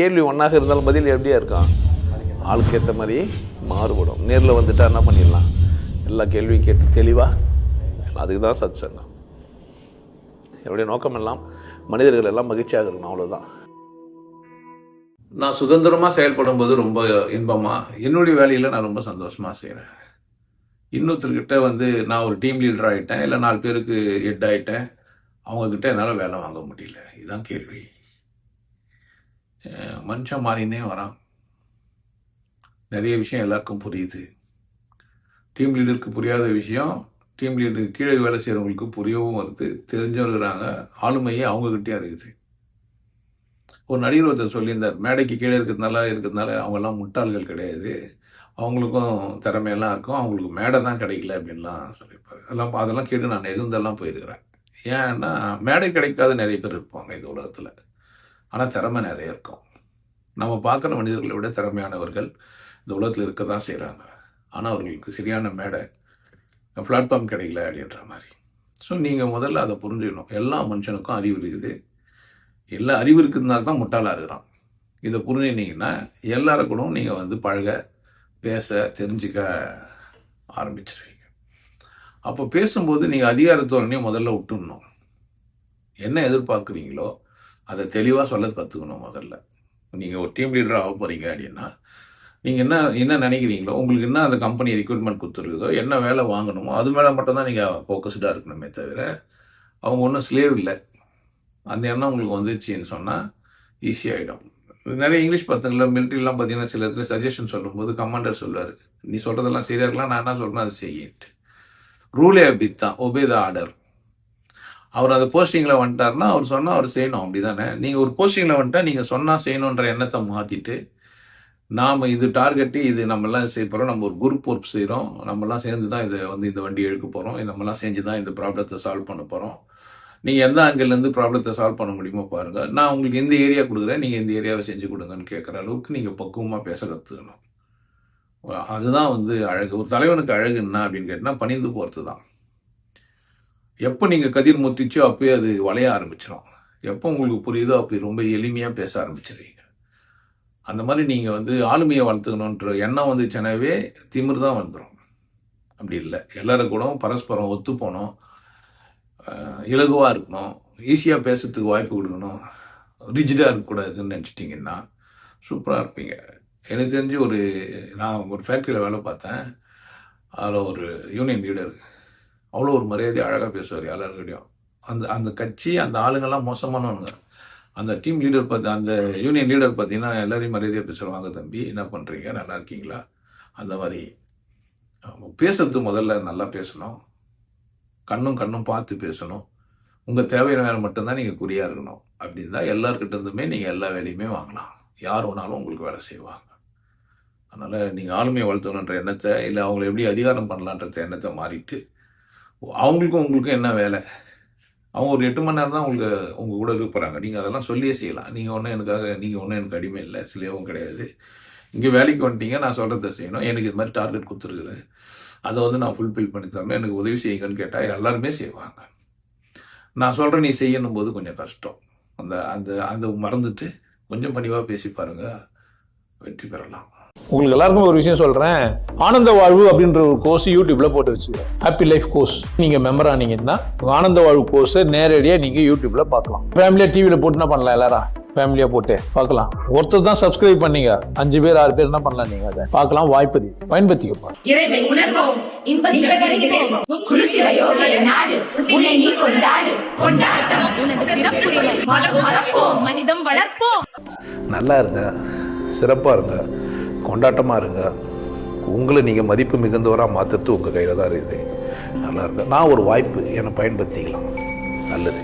கேள்வி ஒன்றாக இருந்தாலும் பதில் எப்படியா இருக்கும், ஆளுக்கு ஏற்ற மாதிரி மாறுபடும். நேரில் வந்துட்டால் என்ன பண்ணிடலாம், எல்லா கேள்வியும் கேட்டு தெளிவாக, அதுக்கு தான் சத் சங்கம். என்னுடைய நோக்கம் எல்லாம் மனிதர்கள் எல்லாம் மகிழ்ச்சியாக இருக்கணும், அவ்வளோதான். நான் சுதந்திரமாக செயல்படும் போது ரொம்ப இன்பமாக, என்னுடைய வேலையில் நான் ரொம்ப சந்தோஷமாக செய்கிறேன். இன்னொருத்தர்கிட்ட நான் ஒரு டீம் லீடர் ஆகிட்டேன், இல்லை 4 பேருக்கு ஹெட் ஆகிட்டேன், அவங்கக்கிட்ட என்னால் வேலை வாங்க முடியல. இதுதான் கேள்வி. மனுஷன் மாறினே வரான். நிறைய விஷயம் எல்லாருக்கும் புரியுது. டீம் லீடருக்கு புரியாத விஷயம் டீம் லீடருக்கு கீழே வேலை செய்கிறவங்களுக்கு புரியவும் வருது. தெரிஞ்சவங்கிறாங்க, ஆளுமையே அவங்கக்கிட்டே இருக்குது. ஒரு நடிகர் ஒருத்தர் சொல்லியிருந்தார், மேடைக்கு கீழே இருக்கிறதுனால அவங்கெல்லாம் முட்டாள்கள் கிடையாது, அவங்களுக்கும் திறமையெல்லாம் இருக்கும், அவங்களுக்கு மேடை தான் கிடைக்கல அப்படின்லாம் சொல்லியிருப்பார். அதெல்லாம் கேட்டு நான் நெகுந்தெல்லாம் போயிருக்கிறேன். ஏன்னா மேடை கிடைக்காத நிறைய பேர் இருப்பாங்க இந்த உலகத்தில், ஆனால் திறமை நிறைய இருக்கும். நம்ம பார்க்குற மனிதர்களை விட திறமையானவர்கள் இந்த உலகத்தில் இருக்க தான் செய்கிறாங்க. ஆனால் அவர்களுக்கு சரியான மேடை பிளாட்ஃபார்ம் கிடைக்கல அப்படின்ற மாதிரி. ஸோ நீங்கள் முதல்ல அதை புரிஞ்சுக்கணும். எல்லா மனுஷனுக்கும் அறிவு இருக்குது, எல்லா அறிவு இருக்கிறதுனால தான் முட்டாளாக இருக்கிறான். இதை புரிஞ்சுக்கிட்டீங்கன்னா எல்லாருக்கூடும் நீங்கள் பழக, பேச, தெரிஞ்சுக்க ஆரம்பிச்சிருவீங்க. அப்போ பேசும்போது நீங்கள் அதிகாரத்தோடனே முதல்ல விட்டுடணும். என்ன எதிர்பார்க்குறீங்களோ அதை தெளிவாக சொல்ல கற்றுக்கணும். முதல்ல நீங்கள் ஒரு டீம் லீடராக ஆக போகிறீங்க அப்படின்னா, நீங்கள் என்ன நினைக்கிறீங்களோ, உங்களுக்கு என்ன அந்த கம்பெனி ரெக்ரூட்மெண்ட் கொடுத்துருக்குதோ, என்ன வேலை வாங்கணுமோ அது மேலே மட்டும்தான் நீங்கள் ஃபோக்கஸ்டாக இருக்கணுமே தவிர, அவங்க ஒன்றும் ஸ்லேவ் இல்லை. அந்த எண்ணம் உங்களுக்கு வந்துச்சுன்னு சொன்னால் ஈஸியாகிடும். நிறைய இங்கிலீஷ் பசங்களை மிலிட்ரிலாம் பார்த்தீங்கன்னா சில இடத்துல சஜஷன் சொல்லும்போது கமாண்டர் சொல்லுவார், நீ சொல்கிறதெல்லாம் சரியாக இருக்கலாம், நான் என்ன சொல்கிறேன் அதை செய்யிட்டு. ரூலே அப்படி தான், ஒபே த ஆர்டர். அவர் அந்த போஸ்டிங்கில் வந்துட்டார்னா அவர் சொன்னால் அவர் செய்யணும், அப்படி தானே. நீங்கள் ஒரு போஸ்டிங்கில் வந்துட்டால் நீங்கள் சொன்னால் செய்யணுன்ற எண்ணத்தை மாற்றிட்டு, நாம் இது டார்கெட்டு, இது நம்மலாம் செய்ய போகிறோம், நம்ம ஒரு குரூப் ஒர்க் செய்கிறோம், நம்மலாம் சேர்ந்து தான் இந்த வண்டி எடுக்க போகிறோம், நம்மலாம் செஞ்சு தான் இந்த ப்ராப்ளத்தை சால்வ் பண்ண போகிறோம், நீங்கள் எந்த ஆங்கிள்லேருந்து ப்ராப்ளத்தை சால்வ் பண்ண முடியுமோ பாருங்கள், நான் உங்களுக்கு எந்த ஏரியா கொடுக்குறேன், நீங்கள் இந்த ஏரியாவை செஞ்சு கொடுங்கன்னு கேட்குற அளவுக்கு நீங்கள் பக்குவமாக பேச கற்றுக்கணும். அதுதான் அழகு. ஒரு தலைவனுக்கு அழகு என்ன அப்படின்னு கேட்டால் பணிந்து போகிறது தான். எப்போ நீங்கள் கதிர் முத்திச்சோ அப்போயே அது வளைய ஆரம்பிச்சிடும். எப்போ உங்களுக்கு புரியுதோ அப்போ ரொம்ப எளிமையாக பேச ஆரம்பிச்சிடுவீங்க. அந்த மாதிரி நீங்கள் ஆளுமையை வளர்த்துக்கணுன்ற எண்ணம் வந்துச்சுனாவே திமிர் தான் வந்துடும். அப்படி இல்லை, எல்லாரும் கூட பரஸ்பரம் ஒத்து போகணும், இலகுவாக இருக்கணும், ஈஸியாக பேசுறதுக்கு வாய்ப்பு கொடுக்கணும், ரிஜிடாக இருக்கக்கூடாதுன்னு நினச்சிட்டிங்கன்னா சூப்பராக இருப்பீங்க. எனக்கு தெரிஞ்சு நான் ஒரு ஃபேக்ட்ரியில் வேலை பார்த்தேன். அதில் ஒரு யூனியன் லீடர் அவ்வளோ ஒரு மரியாதை அழகாக பேசுவார் எல்லாருக்கிட்டையும். அந்த கட்சி அந்த ஆளுங்கள்லாம் மோசமானவனுங்க. அந்த டீம் லீடர் அந்த யூனியன் லீடர் பார்த்தீங்கன்னா எல்லாரையும் மரியாதையாக பேசுவாங்க, தம்பி என்ன பண்ணுறீங்க, நல்லா இருக்கீங்களா, அந்த மாதிரி. பேசுறது முதல்ல நல்லா பேசணும், கண்ணும் பார்த்து பேசணும், உங்கள் தேவையான வேலை மட்டும்தான் நீங்கள் குறியாக இருக்கணும். அப்படின்னு தான் எல்லாருக்கிட்ட இருந்துமே நீங்கள் எல்லா வேலையுமே வாங்கலாம், யார் வேணாலும் உங்களுக்கு வேலை செய்வாங்க. அதனால் நீங்கள் ஆளுமையை வளர்த்தணுன்ற எண்ணத்தை, இல்லை அவங்கள எப்படி அதிகாரம் பண்ணலான்ற எண்ணத்தை மாறிட்டு, அவங்களுக்கும் உங்களுக்கும் என்ன வேலை, அவங்க ஒரு 8 மணி நேரம் தான் உங்கள் கூட இருக்க போகிறாங்க, நீங்கள் அதெல்லாம் சொல்லியே செய்யலாம். நீங்கள் ஒன்றும் எனக்கு அடிமை இல்லை, சிலையவும் கிடையாது. இங்கே வேலைக்கு வந்துட்டீங்க, நான் சொல்கிறத செய்யணும், எனக்கு இது மாதிரி டார்கெட் கொடுத்துருக்குது, அதை நான் ஃபுல்ஃபில் பண்ணி தரணும், எனக்கு உதவி செய்யுங்கன்னு கேட்டால் எல்லாருமே செய்வாங்க. நான் சொல்கிறேன் நீ செய்யணும் போது கொஞ்சம் கஷ்டம். அந்த மறந்துட்டு கொஞ்சம் பணிவாக பேசி பாருங்கள், வெற்றி பெறலாம். உங்களுக்கு எல்லாருக்கும் ஒரு விஷயம் சொல்றேன், ஆனந்த வாழ்வு அப்படின்ற ஒரு கோர்ஸ் யூடியூப்ல போட்டு வச்சுக்கோங்க. ஹாப்பி லைஃப் கோர்ஸ் நீங்க மெம்பர் ஆனீங்கன்னா ஆனந்த வாழ்வு கோர்ஸை நேரடியா நீங்க யூடியூப்ல பார்க்கலாம். ஃபேமிலியா டிவியில போட்டு என்ன பண்ணலாம், எல்லாரும் ஃபேமிலியா போட்டு பார்க்கலாம். ஒருத்தர் தான் சப்ஸ்கிரைப் பண்ணீங்க, 5 பேர் 6 பேர் என்ன பண்ணலாம், நீங்க அதை பார்க்கலாம். வாய்ப்பு பயன்படுத்திக்கப்பா. நல்லா இருங்க, சிறப்பாக இருங்க, கொண்டாட்டமாக இருங்க. உங்களை நீங்கள் மதிப்பு மிகுந்தவராக மாற்றுறது உங்கள் கையில் தான் இருக்குது. நல்லா இருங்க. நான் ஒரு வாய்ப்பு என்னை பயன்படுத்திக்கலாம். நல்லது.